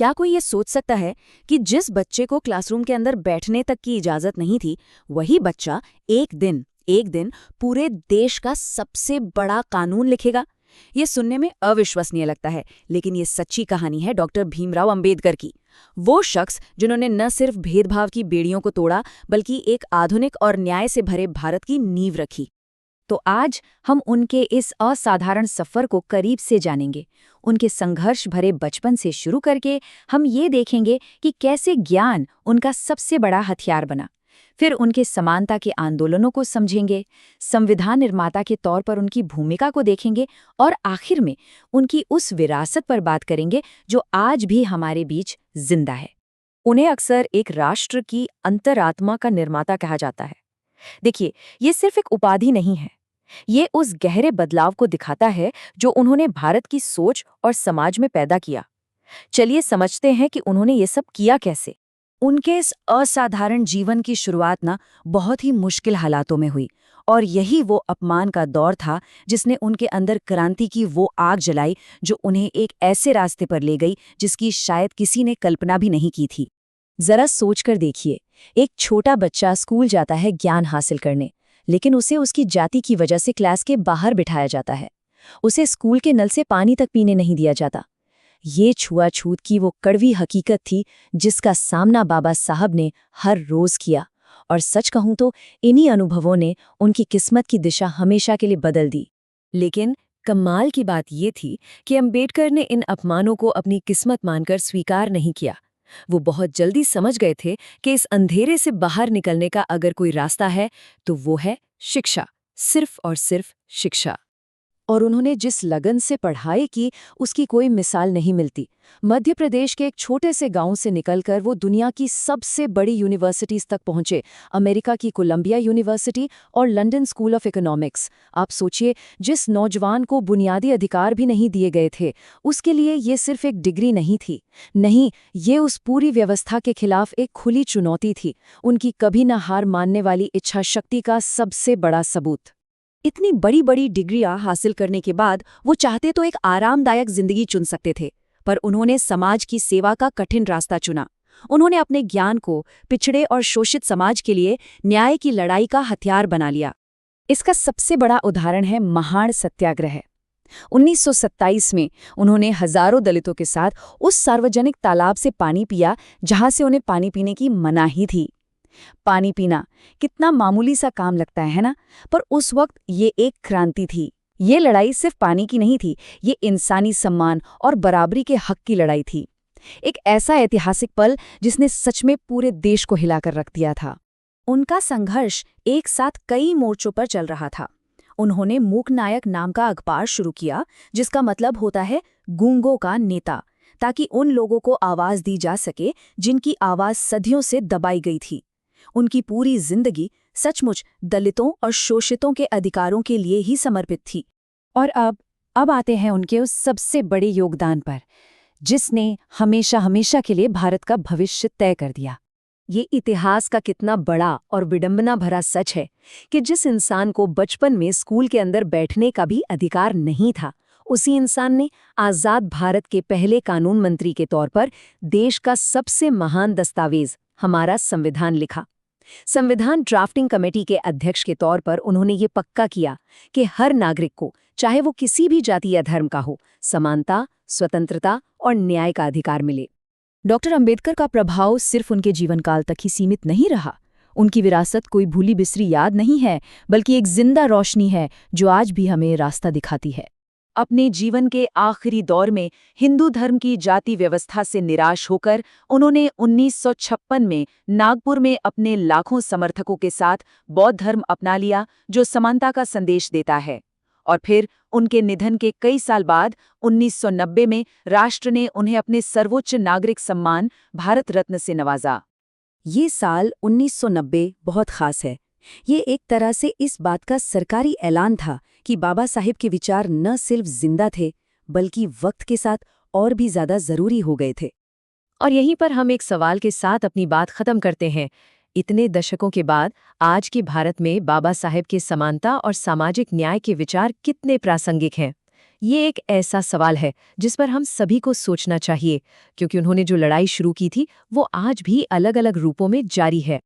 क्या कोई ये सोच सकता है कि जिस बच्चे को क्लासरूम के अंदर बैठने तक की इजाजत नहीं थी, वही बच्चा एक दिन पूरे देश का सबसे बड़ा कानून लिखेगा? ये सुनने में अविश्वसनीय लगता है, लेकिन ये सच्ची कहानी है डॉक्टर भीमराव अंबेडकर की। वो शख्स जिन्होंने न सिर्फ भेदभाव की बेड़ियों को तोड़ा, बल्कि एक आधुनिक और न्याय से भरे भारत की नींव रखी। तो आज हम उनके इस असाधारण सफर को करीब से जानेंगे। उनके संघर्ष भरे बचपन से शुरू करके हम ये देखेंगे कि कैसे ज्ञान उनका सबसे बड़ा हथियार बना। फिर उनके समानता के आंदोलनों को समझेंगे, संविधान निर्माता के तौर पर उनकी भूमिका को देखेंगे और आखिर में उनकी उस विरासत पर बात करेंगे जो आज भी हमारे बीच जिंदा है। उन्हें अक्सर एक राष्ट्र की अंतरात्मा का निर्माता कहा जाता है। देखिए, ये सिर्फ एक उपाधि नहीं है, ये उस गहरे बदलाव को दिखाता है जो उन्होंने भारत की सोच और समाज में पैदा किया। चलिए समझते हैं कि उन्होंने ये सब किया कैसे। उनके इस असाधारण जीवन की शुरुआत बहुत ही मुश्किल हालातों में हुई, और यही वो अपमान का दौर था जिसने उनके अंदर क्रांति की वो आग जलाई जो उन्हें एक ऐसे रास्ते पर ले गई जिसकी शायद किसी ने कल्पना भी नहीं की थी। जरा सोचकर देखिए, एक छोटा बच्चा स्कूल जाता है ज्ञान हासिल करने, लेकिन उसे उसकी जाति की वजह से क्लास के बाहर बिठाया जाता है। उसे स्कूल के नल से पानी तक पीने नहीं दिया जाता। ये छुआछूत की वो कड़वी हकीकत थी जिसका सामना बाबा साहब ने हर रोज किया, और सच कहूं तो इन्हीं अनुभवों ने उनकी किस्मत की दिशा हमेशा के लिए बदल दी। लेकिन कमाल की बात ये थी कि अंबेडकर ने इन अपमानों को अपनी किस्मत मानकर स्वीकार नहीं किया। वो बहुत जल्दी समझ गए थे कि इस अंधेरे से बाहर निकलने का अगर कोई रास्ता है तो वो है शिक्षा, सिर्फ और सिर्फ शिक्षा। और उन्होंने जिस लगन से पढ़ाई की उसकी कोई मिसाल नहीं मिलती। मध्य प्रदेश के एक छोटे से गांव से निकलकर वो दुनिया की सबसे बड़ी यूनिवर्सिटीज तक पहुंचे, अमेरिका की कोलंबिया यूनिवर्सिटी और लंदन स्कूल ऑफ इकोनॉमिक्स। आप सोचिए, जिस नौजवान को बुनियादी अधिकार भी नहीं दिए गए थे, उसके लिए ये सिर्फ एक डिग्री नहीं थी। नहीं, ये उस पूरी व्यवस्था के खिलाफ एक खुली चुनौती थी, उनकी कभी न हार मानने वाली इच्छा शक्ति का सबसे बड़ा सबूत। इतनी बड़ी बड़ी डिग्रियां हासिल करने के बाद वो चाहते तो एक आरामदायक जिंदगी चुन सकते थे, पर उन्होंने समाज की सेवा का कठिन रास्ता चुना। उन्होंने अपने ज्ञान को पिछड़े और शोषित समाज के लिए न्याय की लड़ाई का हथियार बना लिया। इसका सबसे बड़ा उदाहरण है महाड़ सत्याग्रह। 1927 में उन्होंने हजारों दलितों के साथ उस सार्वजनिक तालाब से पानी पिया जहां से उन्हें पानी पीने की मनाही थी। पानी पीना कितना मामूली सा काम लगता है ना, पर उस वक्त ये एक क्रांति थी। ये लड़ाई सिर्फ पानी की नहीं थी, ये इंसानी सम्मान और बराबरी के हक की लड़ाई थी। एक ऐसा ऐतिहासिक पल जिसने सच में पूरे देश को हिलाकर रख दिया था। उनका संघर्ष एक साथ कई मोर्चों पर चल रहा था। उन्होंने मूक नायक नाम का अखबार शुरू किया, जिसका मतलब होता है गूंगों का नेता, ताकि उन लोगों को आवाज दी जा सके जिनकी आवाज सदियों से दबाई गई थी। उनकी पूरी जिंदगी सचमुच दलितों और शोषितों के अधिकारों के लिए ही समर्पित थी। और अब आते हैं उनके उस सबसे बड़े योगदान पर, जिसने हमेशा हमेशा के लिए भारत का भविष्य तय कर दिया। ये इतिहास का कितना बड़ा और विडंबना भरा सच है कि जिस इंसान को बचपन में स्कूल के अंदर बैठने का भी अधिकार नहीं था, उसी इंसान ने आजाद भारत के पहले कानून मंत्री के तौर पर देश का सबसे महान दस्तावेज, हमारा संविधान लिखा। संविधान ड्राफ्टिंग कमेटी के अध्यक्ष के तौर पर उन्होंने ये पक्का किया कि हर नागरिक को, चाहे वो किसी भी जाति या धर्म का हो, समानता, स्वतंत्रता और न्याय का अधिकार मिले। डॉक्टर अंबेडकर का प्रभाव सिर्फ उनके जीवनकाल तक ही सीमित नहीं रहा। उनकी विरासत कोई भूली बिसरी याद नहीं है, बल्कि एक जिंदा रोशनी है जो आज भी हमें रास्ता दिखाती है। अपने जीवन के आखिरी दौर में हिंदू धर्म की जाति व्यवस्था से निराश होकर उन्होंने 1956 में नागपुर में अपने लाखों समर्थकों के साथ बौद्ध धर्म अपना लिया, जो समानता का संदेश देता है। और फिर उनके निधन के कई साल बाद 1990 में राष्ट्र ने उन्हें अपने सर्वोच्च नागरिक सम्मान भारत रत्न से नवाजा। ये साल 1990 बहुत खास है। ये एक तरह से इस बात का सरकारी ऐलान था कि बाबा साहिब के विचार न सिर्फ जिंदा थे, बल्कि वक्त के साथ और भी ज्यादा जरूरी हो गए थे। और यहीं पर हम एक सवाल के साथ अपनी बात खत्म करते हैं। इतने दशकों के बाद आज के भारत में बाबा साहेब के समानता और सामाजिक न्याय के विचार कितने प्रासंगिक हैं? ये एक ऐसा सवाल है जिस पर हम सभी को सोचना चाहिए, क्योंकि उन्होंने जो लड़ाई शुरू की थी वो आज भी अलग-अलग रूपों में जारी है।